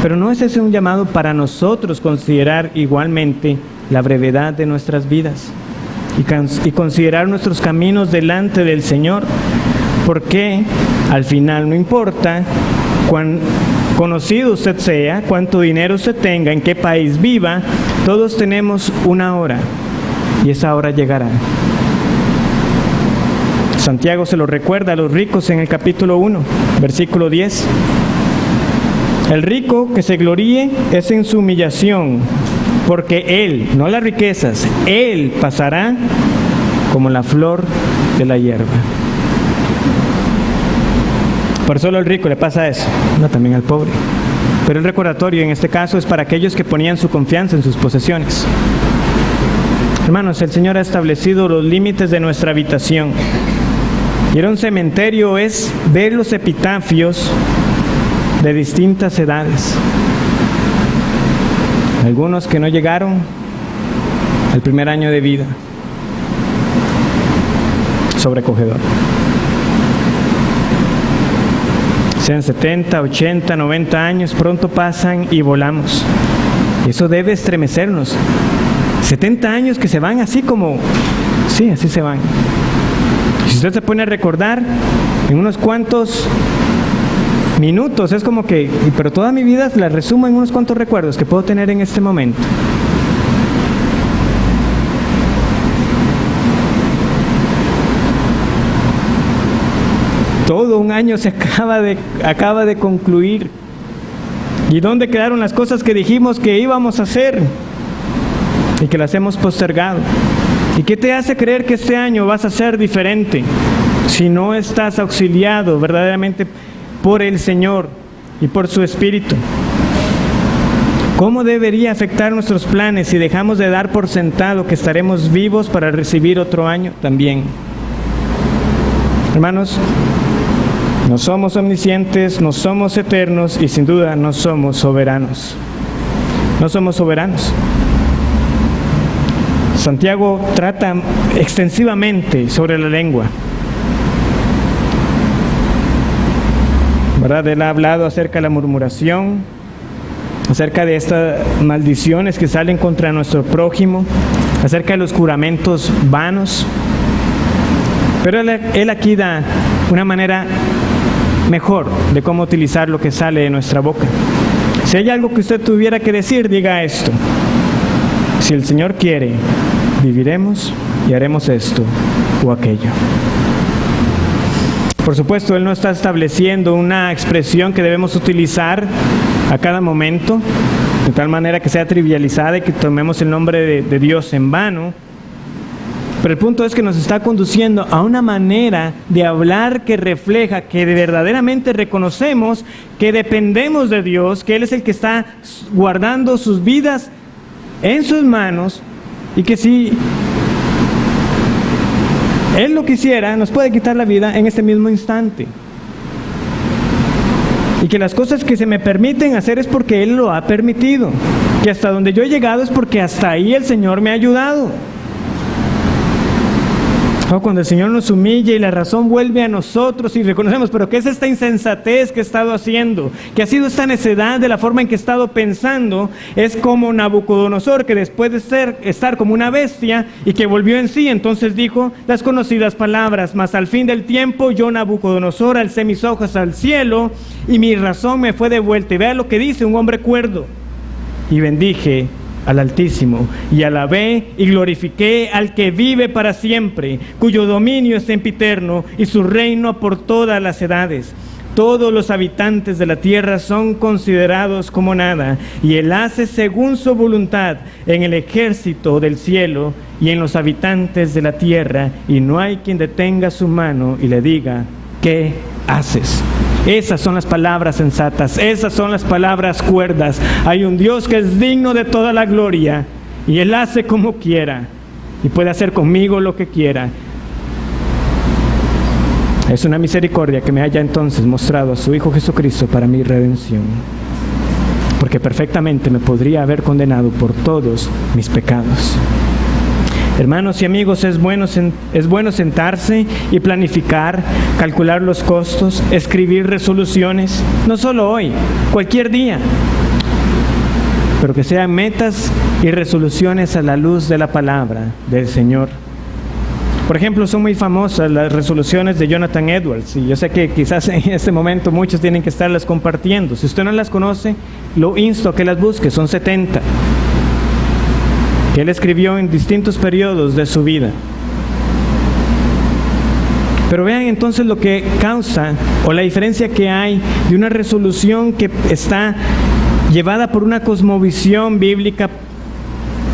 [SPEAKER 1] Pero ¿no es ese un llamado para nosotros considerar igualmente la brevedad de nuestras vidas y considerar nuestros caminos delante del Señor? Porque al final no importa cuán conocido usted sea, cuánto dinero usted tenga, en qué país viva, todos tenemos una hora y esa hora llegará. Santiago se lo recuerda a los ricos en el capítulo 1, versículo 10. El rico que se gloríe es en su humillación, porque él, no las riquezas, él pasará como la flor de la hierba. Por solo al rico le pasa eso, no también al pobre. Pero el recordatorio en este caso es para aquellos que ponían su confianza en sus posesiones. Hermanos, el Señor ha establecido los límites de nuestra habitación. Ir a un cementerio es ver los epitafios de distintas edades. Algunos que no llegaron al primer año de vida. Sobrecogedor. Sean 70, 80, 90 años, pronto pasan y volamos. Eso debe estremecernos. 70 años que se van así como... Sí, así se van. Si usted se pone a recordar, en unos cuantos minutos, es como que... Pero toda mi vida la resumo en unos cuantos recuerdos que puedo tener en este momento. Todo un año se acaba de concluir. ¿Y dónde quedaron las cosas que dijimos que íbamos a hacer y que las hemos postergado? ¿Y qué te hace creer que este año vas a ser diferente si no estás auxiliado verdaderamente por el Señor y por su Espíritu? ¿Cómo debería afectar nuestros planes si dejamos de dar por sentado que estaremos vivos para recibir otro año también? Hermanos, no somos omniscientes, no somos eternos y sin duda no somos soberanos. No somos soberanos. Santiago trata extensivamente sobre la lengua. ¿Verdad? Él ha hablado acerca de la murmuración, acerca de estas maldiciones que salen contra nuestro prójimo, acerca de los juramentos vanos. Pero Él aquí da una manera mejor de cómo utilizar lo que sale de nuestra boca. Si hay algo que usted tuviera que decir, diga esto: si el Señor quiere, viviremos y haremos esto o aquello. Por supuesto, Él no está estableciendo una expresión que debemos utilizar a cada momento, de tal manera que sea trivializada y que tomemos el nombre de Dios en vano. Pero el punto es que nos está conduciendo a una manera de hablar que refleja que verdaderamente reconocemos que dependemos de Dios, que Él es el que está guardando sus vidas en sus manos, y que si Él lo quisiera, nos puede quitar la vida en este mismo instante. Y que las cosas que se me permiten hacer es porque Él lo ha permitido. Que hasta donde yo he llegado es porque hasta ahí el Señor me ha ayudado. Cuando el Señor nos humilla y la razón vuelve a nosotros y reconocemos, pero ¿qué es esta insensatez que he estado haciendo? ¿Qué ha sido esta necedad de la forma en que he estado pensando? Es como Nabucodonosor, que después de estar como una bestia y que volvió en sí, entonces dijo las conocidas palabras: mas al fin del tiempo yo, Nabucodonosor, alcé mis ojos al cielo y mi razón me fue devuelta. Y vea lo que dice un hombre cuerdo: y bendije al Altísimo, y alabé y glorifiqué al que vive para siempre, cuyo dominio es sempiterno, y su reino por todas las edades. Todos los habitantes de la tierra son considerados como nada, y Él hace según su voluntad en el ejército del cielo y en los habitantes de la tierra, y no hay quien detenga su mano y le diga: ¿qué haces? Esas son las palabras sensatas, esas son las palabras cuerdas. Hay un Dios que es digno de toda la gloria, y Él hace como quiera, y puede hacer conmigo lo que quiera. Es una misericordia que me haya entonces mostrado a su Hijo Jesucristo para mi redención, porque perfectamente me podría haber condenado por todos mis pecados. Hermanos y amigos, es bueno sentarse y planificar, calcular los costos, escribir resoluciones, no solo hoy, cualquier día, pero que sean metas y resoluciones a la luz de la palabra del Señor. Por ejemplo, son muy famosas las resoluciones de Jonathan Edwards, y yo sé que quizás en este momento muchos tienen que estarlas compartiendo. Si usted no las conoce, lo insto a que las busque. Son 70 que él escribió en distintos periodos de su vida. Pero vean entonces lo que causa, o la diferencia que hay de una resolución que está llevada por una cosmovisión bíblica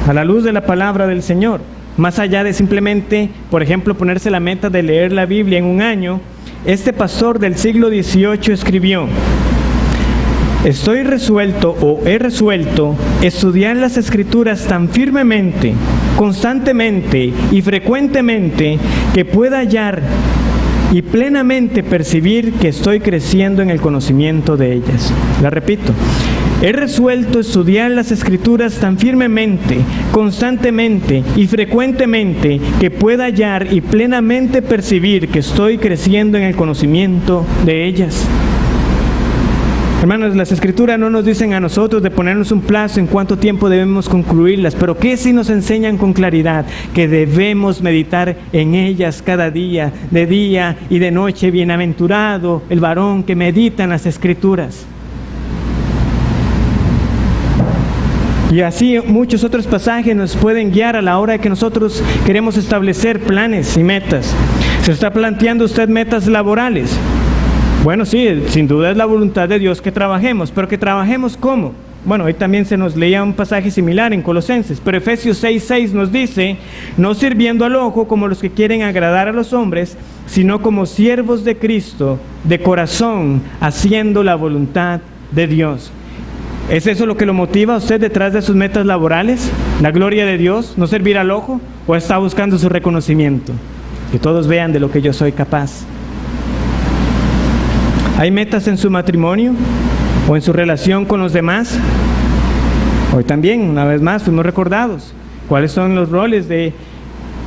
[SPEAKER 1] a la luz de la palabra del Señor. Más allá de simplemente, por ejemplo, ponerse la meta de leer la Biblia en un año, este pastor del siglo XVIII escribió: estoy resuelto o he resuelto estudiar las Escrituras tan firmemente, constantemente y frecuentemente que pueda hallar y plenamente percibir que estoy creciendo en el conocimiento de ellas. La repito: he resuelto estudiar las Escrituras tan firmemente, constantemente y frecuentemente que pueda hallar y plenamente percibir que estoy creciendo en el conocimiento de ellas. Hermanos, las Escrituras no nos dicen a nosotros de ponernos un plazo en cuánto tiempo debemos concluirlas, pero que sí nos enseñan con claridad que debemos meditar en ellas cada día y de noche. Bienaventurado el varón que medita en las Escrituras. Y así muchos otros pasajes nos pueden guiar a la hora de que nosotros queremos establecer planes y metas. ¿Se está planteando usted metas laborales? Bueno, sí, sin duda es la voluntad de Dios que trabajemos, pero que trabajemos ¿cómo? Bueno, hoy también se nos leía un pasaje similar en Colosenses, pero Efesios 6:6 nos dice: no sirviendo al ojo como los que quieren agradar a los hombres, sino como siervos de Cristo, de corazón, haciendo la voluntad de Dios. ¿Es eso lo que lo motiva a usted detrás de sus metas laborales? ¿La gloria de Dios? ¿No servir al ojo? ¿O está buscando su reconocimiento? Que todos vean de lo que yo soy capaz. ¿Hay metas en su matrimonio o en su relación con los demás? Hoy también, una vez más, fuimos recordados cuáles son los roles de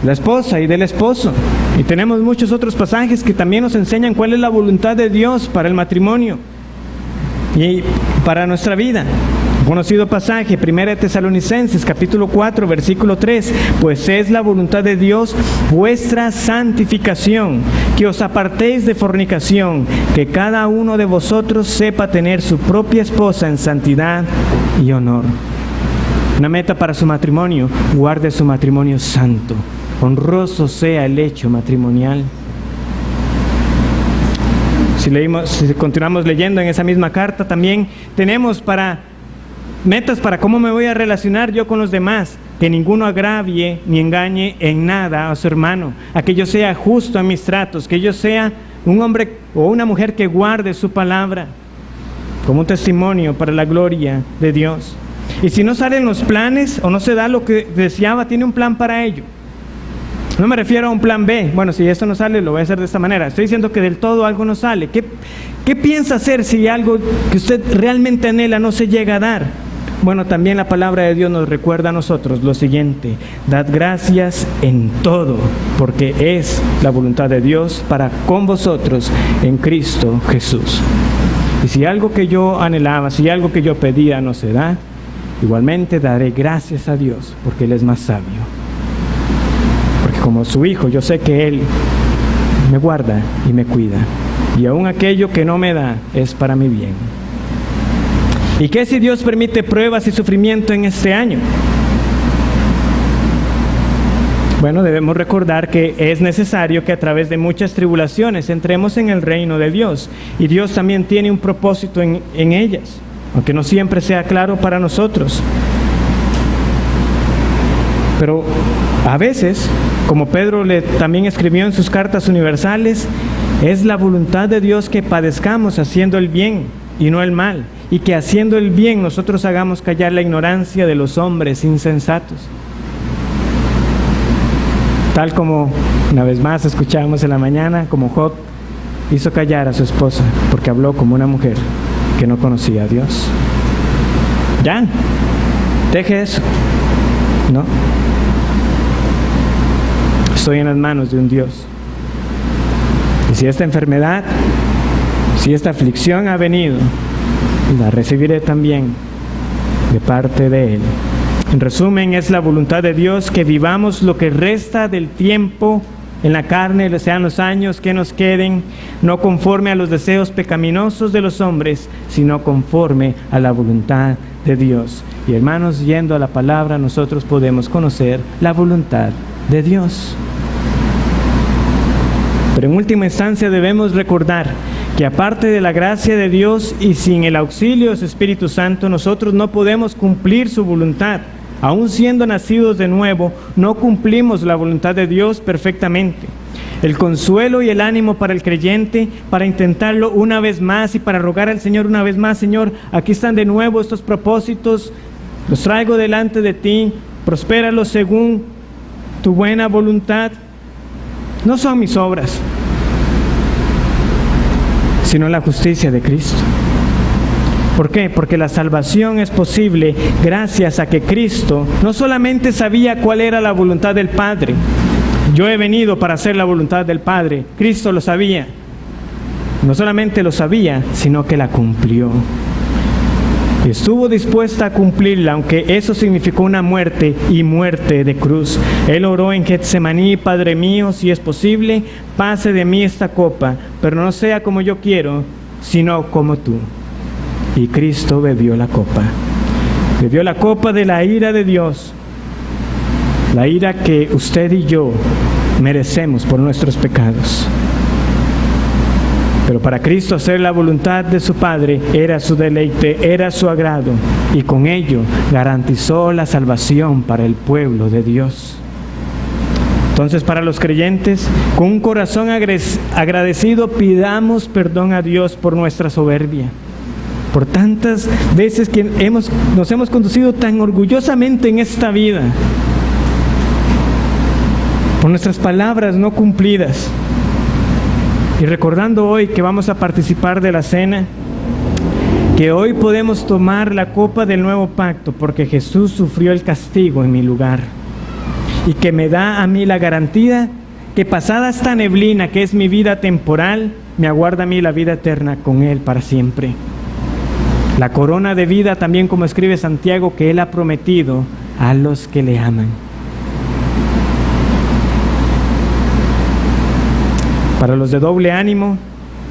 [SPEAKER 1] la esposa y del esposo. Y tenemos muchos otros pasajes que también nos enseñan cuál es la voluntad de Dios para el matrimonio y para nuestra vida. Conocido pasaje, 1 Tesalonicenses, capítulo 4, versículo 3. Pues es la voluntad de Dios vuestra santificación, que os apartéis de fornicación, que cada uno de vosotros sepa tener su propia esposa en santidad y honor. Una meta para su matrimonio: guarde su matrimonio santo, honroso sea el hecho matrimonial. Si continuamos leyendo en esa misma carta, también tenemos metas para cómo me voy a relacionar yo con los demás: que ninguno agravie ni engañe en nada a su hermano, a que yo sea justo en mis tratos, que yo sea un hombre o una mujer que guarde su palabra como un testimonio para la gloria de Dios. Y si no salen los planes o no se da lo que deseaba, tiene un plan para ello. No me refiero a un plan B. Bueno, si esto no sale, lo voy a hacer de esta manera. Estoy diciendo que del todo algo no sale. ¿Qué piensa hacer si algo que usted realmente anhela no se llega a dar? Bueno, también la palabra de Dios nos recuerda a nosotros lo siguiente: dad gracias en todo, porque es la voluntad de Dios para con vosotros en Cristo Jesús. Y si algo que yo anhelaba, si algo que yo pedía no se da, igualmente daré gracias a Dios, porque Él es más sabio. Porque como su hijo, yo sé que Él me guarda y me cuida, y aún aquello que no me da es para mi bien. ¿Y qué si Dios permite pruebas y sufrimiento en este año? Bueno, debemos recordar que es necesario que a través de muchas tribulaciones entremos en el reino de Dios, y Dios también tiene un propósito en ellas, aunque no siempre sea claro para nosotros. Pero a veces, como Pedro también escribió en sus cartas universales, es la voluntad de Dios que padezcamos haciendo el bien y no el mal, y que haciendo el bien nosotros hagamos callar la ignorancia de los hombres insensatos. Tal como una vez más escuchábamos en la mañana, como Job hizo callar a su esposa porque habló como una mujer que no conocía a Dios. Ya, deje eso. No. Estoy en las manos de un Dios. Y si esta enfermedad, si esta aflicción ha venido, la recibiré también de parte de Él. En resumen, es la voluntad de Dios que vivamos lo que resta del tiempo en la carne, sean los años que nos queden, no conforme a los deseos pecaminosos de los hombres, sino conforme a la voluntad de Dios. Y hermanos, yendo a la palabra, nosotros podemos conocer la voluntad de Dios. Pero en última instancia debemos recordar que aparte de la gracia de Dios y sin el auxilio de su Espíritu Santo, nosotros no podemos cumplir su voluntad. Aún siendo nacidos de nuevo, no cumplimos la voluntad de Dios perfectamente. El consuelo y el ánimo para el creyente, para intentarlo una vez más y para rogar al Señor una vez más: Señor, aquí están de nuevo estos propósitos, los traigo delante de ti, prospéralos según tu buena voluntad. No son mis obras, sino la justicia de Cristo. ¿Por qué? Porque la salvación es posible gracias a que Cristo no solamente sabía cuál era la voluntad del Padre. Yo he venido para hacer la voluntad del Padre. Cristo lo sabía. No solamente lo sabía, sino que la cumplió. Estuvo dispuesta a cumplirla, aunque eso significó una muerte, y muerte de cruz. Él oró en Getsemaní: Padre mío, si es posible, pase de mí esta copa, pero no sea como yo quiero, sino como tú. Y Cristo bebió la copa. Bebió la copa de la ira de Dios, la ira que usted y yo merecemos por nuestros pecados. Pero para Cristo hacer la voluntad de su Padre era su deleite, era su agrado, y con ello garantizó la salvación para el pueblo de Dios. Entonces, para los creyentes, con un corazón agradecido, pidamos perdón a Dios por nuestra soberbia, por tantas veces que nos hemos conducido tan orgullosamente en esta vida, por nuestras palabras no cumplidas. Y recordando hoy que vamos a participar de la cena, que hoy podemos tomar la copa del nuevo pacto porque Jesús sufrió el castigo en mi lugar, y que me da a mí la garantía que pasada esta neblina que es mi vida temporal, me aguarda a mí la vida eterna con Él para siempre. la corona de vida, también como escribe Santiago, que Él ha prometido a los que le aman. Para los de doble ánimo,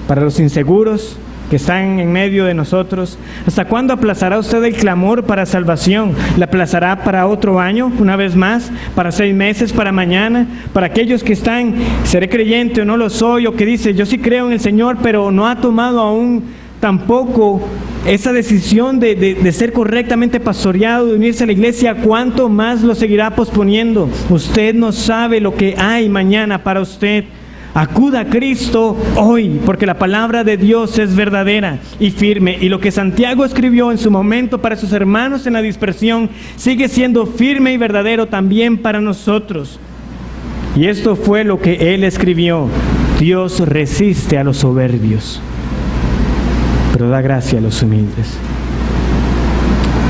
[SPEAKER 1] para los inseguros que están en medio de nosotros, ¿hasta cuándo aplazará usted el clamor para salvación? ¿La aplazará para otro año, una vez más? ¿Para 6 meses? ¿Para mañana? Para aquellos que están, ¿seré creyente o no lo soy? O que dice, yo sí creo en el Señor, pero no ha tomado aún tampoco esa decisión de ser correctamente pastoreado, de unirse a la iglesia. ¿Cuánto más lo seguirá posponiendo? Usted no sabe lo que hay mañana para usted. Acuda a Cristo hoy, porque la palabra de Dios es verdadera y firme, y lo que Santiago escribió en su momento para sus hermanos en la dispersión sigue siendo firme y verdadero también para nosotros. Y esto fue lo que él escribió: Dios resiste a los soberbios, pero da gracia a los humildes.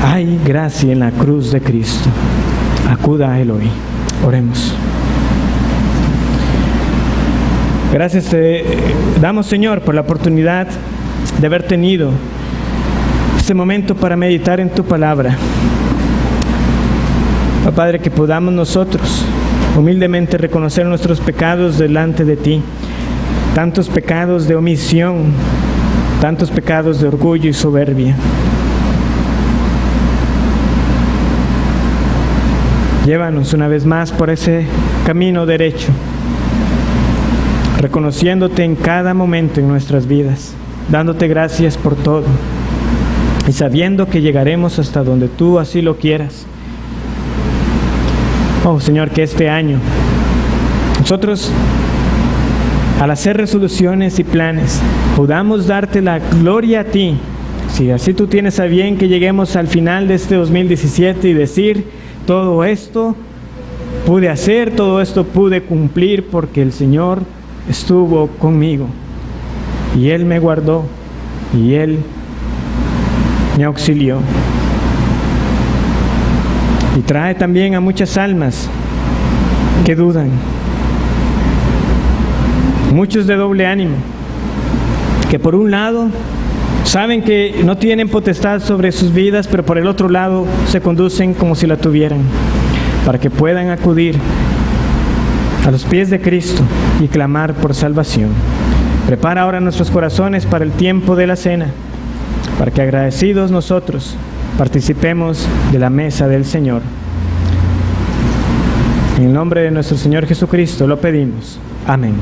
[SPEAKER 1] Hay gracia en la cruz de Cristo. Acuda a Él hoy. Oremos. Gracias te damos, Señor, por la oportunidad de haber tenido este momento para meditar en tu palabra. Oh, Padre, que podamos nosotros humildemente reconocer nuestros pecados delante de ti, tantos pecados de omisión, tantos pecados de orgullo y soberbia. Llévanos una vez más por ese camino derecho, reconociéndote en cada momento en nuestras vidas, dándote gracias por todo y sabiendo que llegaremos hasta donde tú así lo quieras. Oh Señor, que este año nosotros, al hacer resoluciones y planes, podamos darte la gloria a ti. Si así tú tienes a bien que lleguemos al final de este 2017 y decir: todo esto pude hacer, todo esto pude cumplir porque el Señor estuvo conmigo y Él me guardó y Él me auxilió. Y trae también a muchas almas que dudan, muchos de doble ánimo, que por un lado saben que no tienen potestad sobre sus vidas, pero por el otro lado se conducen como si la tuvieran, para que puedan acudir a los pies de Cristo y clamar por salvación. Prepara ahora nuestros corazones para el tiempo de la cena, para que agradecidos nosotros participemos de la mesa del Señor. En el nombre de nuestro Señor Jesucristo lo pedimos. Amén.